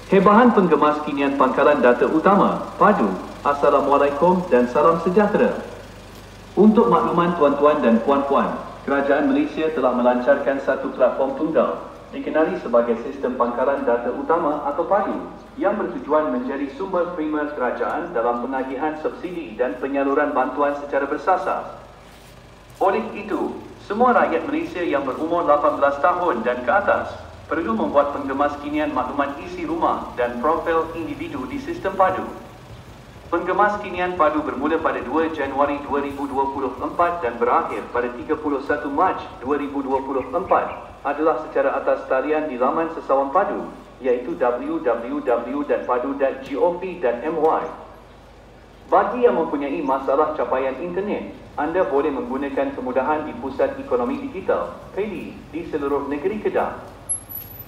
Hebahan penggemas kinian pangkalan data utama, padu, Assalamualaikum dan salam sejahtera. Untuk makluman tuan-tuan dan puan-puan, Kerajaan Malaysia telah melancarkan satu platform tunggal, dikenali sebagai Sistem Pangkalan Data Utama atau PADU, yang bertujuan menjadi sumber primer kerajaan dalam pengagihan subsidi dan penyaluran bantuan secara bersasar. Oleh itu, semua rakyat Malaysia yang berumur 18 tahun dan ke atas perlu membuat penggemas kinian maklumat isi rumah dan profil individu di sistem PADU. Penggemas kinian PADU bermula pada 2 Januari 2024 dan berakhir pada 31 Mac 2024 adalah secara atas talian di laman Sesawang PADU, iaitu www.padu.gov.my. Bagi yang mempunyai masalah capaian internet, anda boleh menggunakan kemudahan di Pusat Ekonomi Digital (PEDI) di seluruh negeri Kedah.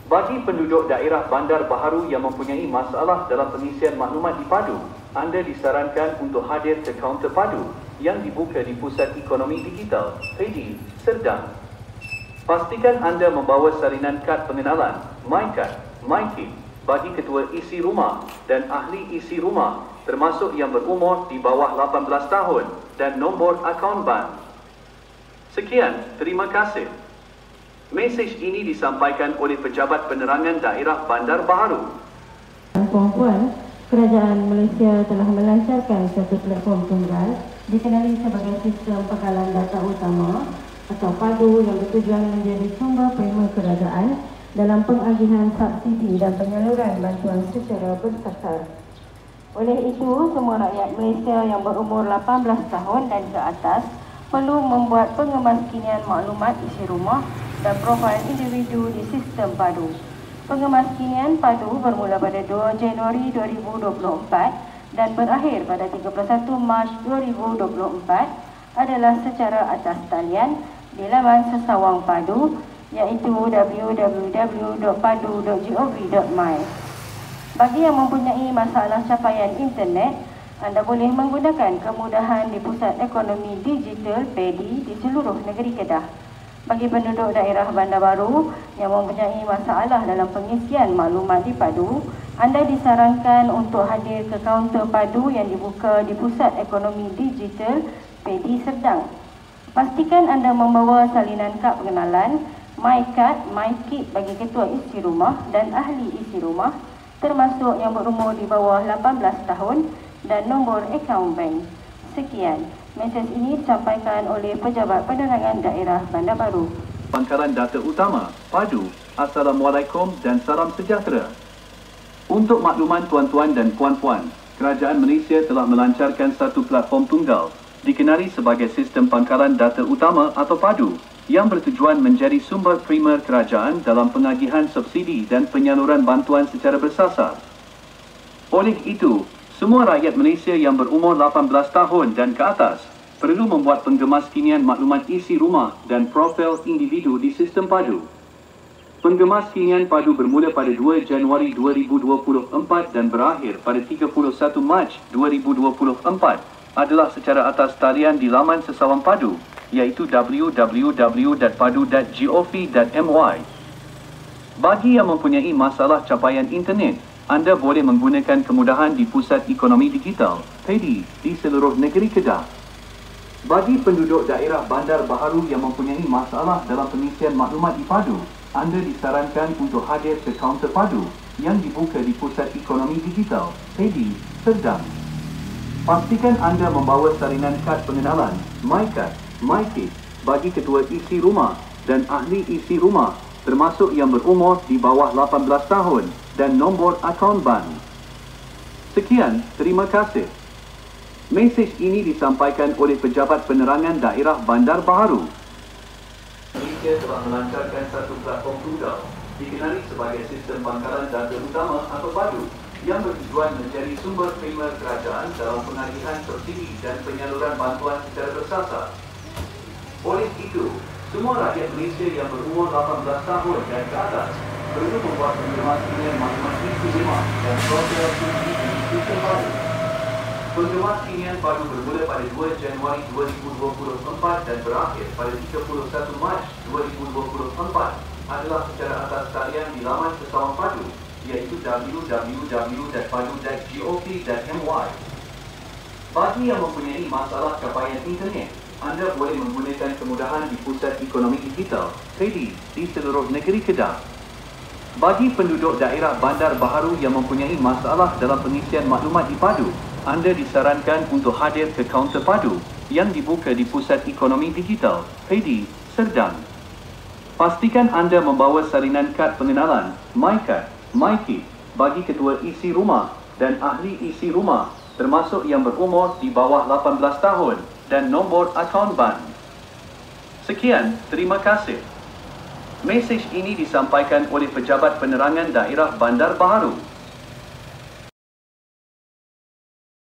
Bagi penduduk daerah Bandar Baharu yang mempunyai masalah dalam pengisian maklumat di PADU, anda disarankan untuk hadir ke kaunter PADU yang dibuka di Pusat Ekonomi Digital (PEDI) Serdang. Pastikan anda membawa salinan kad pengenalan, MyCard, MyKit bagi ketua isi rumah dan ahli isi rumah termasuk yang berumur di bawah 18 tahun dan nombor akaun bank. Sekian, terima kasih. Mesej ini disampaikan oleh Pejabat Penerangan Daerah Bandar Baharu. Puan-puan, Kerajaan Malaysia telah melancarkan satu platform tunggal dikenali sebagai Sistem Pangkalan Data Utama atau PADU yang bertujuan menjadi sumber primer kerajaan dalam pengagihan subsidi dan penyaluran bantuan secara bersasar. Oleh itu, semua rakyat Malaysia yang berumur 18 tahun dan ke atas perlu membuat pengemaskinian maklumat isi rumah dan profil individu di sistem PADU. Pengemaskinian PADU bermula pada 2 Januari 2024 dan berakhir pada 31 Mac 2024 adalah secara atas talian di laman Sesawang PADU, iaitu www.padu.gov.my. Bagi yang mempunyai masalah capaian internet, anda boleh menggunakan kemudahan di Pusat Ekonomi Digital (PEDI) di seluruh negeri Kedah. Bagi penduduk daerah Bandar Baru yang mempunyai masalah dalam pengisian maklumat di PADU, anda disarankan untuk hadir ke kaunter PADU yang dibuka di Pusat Ekonomi Digital (PEDI) Serdang. Pastikan anda membawa salinan kad pengenalan, MyCard, MyKit bagi ketua isi rumah dan ahli isi rumah termasuk yang berumur di bawah 18 tahun dan nombor akaun bank. Sekian, mesej ini disampaikan oleh Pejabat Penerangan Daerah Bandar Baru. Pangkalan Data Utama, PADU, Assalamualaikum dan salam sejahtera. Untuk makluman tuan-tuan dan puan-puan, Kerajaan Malaysia telah melancarkan satu platform tunggal, dikenali sebagai Sistem Pangkalan Data Utama atau PADU, yang bertujuan menjadi sumber primer kerajaan dalam pengagihan subsidi dan penyaluran bantuan secara bersasar. Oleh itu, semua rakyat Malaysia yang berumur 18 tahun dan ke atas perlu membuat pengemaskinian maklumat isi rumah dan profil individu di sistem PADU. Pengemaskinian PADU bermula pada 2 Januari 2024 dan berakhir pada 31 Mac 2024 adalah secara atas talian di laman Sesawang PADU, iaitu www.padu.gov.my. Bagi yang mempunyai masalah capaian internet, anda boleh menggunakan kemudahan di Pusat Ekonomi Digital (PEDI) di seluruh negeri Kedah. Bagi penduduk daerah Bandar Baharu yang mempunyai masalah dalam pengisian maklumat di PADU, anda disarankan untuk hadir ke kaunter PADU yang dibuka di Pusat Ekonomi Digital (PEDI) Serdang. Pastikan anda membawa salinan kad pengenalan, MyCard, MyKit bagi ketua isi rumah dan ahli isi rumah termasuk yang berumur di bawah 18 tahun dan nombor akaun bank. Sekian, terima kasih. Mesej ini disampaikan oleh Pejabat Penerangan Daerah Bandar Baharu. Malaysia telah melancarkan satu platform tunggal, dikenali sebagai Sistem Pangkalan Data Utama atau PADU, yang bertujuan menjadi sumber primer kerajaan dalam pengagihan subsidi dan penyaluran bantuan secara bersasar. Oleh itu, semua rakyat Malaysia yang berumur 18 tahun dan ke atas perlu membuat pengemaskinian maklumat isi rumah dan profil individu di sistem PADU. Pengemaskinian PADU bermula pada 2 Januari 2024 dan berakhir pada 31 Mac 2024 adalah secara atas talian di laman Sesawang PADU, iaitu www.padu.gov.my. Bagi yang mempunyai masalah capaian internet, anda boleh menggunakan kemudahan di Pusat Ekonomi Digital, PEDI, di seluruh negeri Kedah. Bagi penduduk daerah Bandar Baharu yang mempunyai masalah dalam pengisian maklumat di Padu, anda disarankan untuk hadir ke kaunter Padu yang dibuka di Pusat Ekonomi Digital, PEDI, Serdang. Pastikan anda membawa salinan kad pengenalan, MyCard, MyKit, bagi ketua isi rumah dan ahli isi rumah, termasuk yang berumur di bawah 18 tahun dan nombor akaun bank. Sekian, terima kasih. Mesej ini disampaikan oleh Pejabat Penerangan Daerah Bandar Baharu.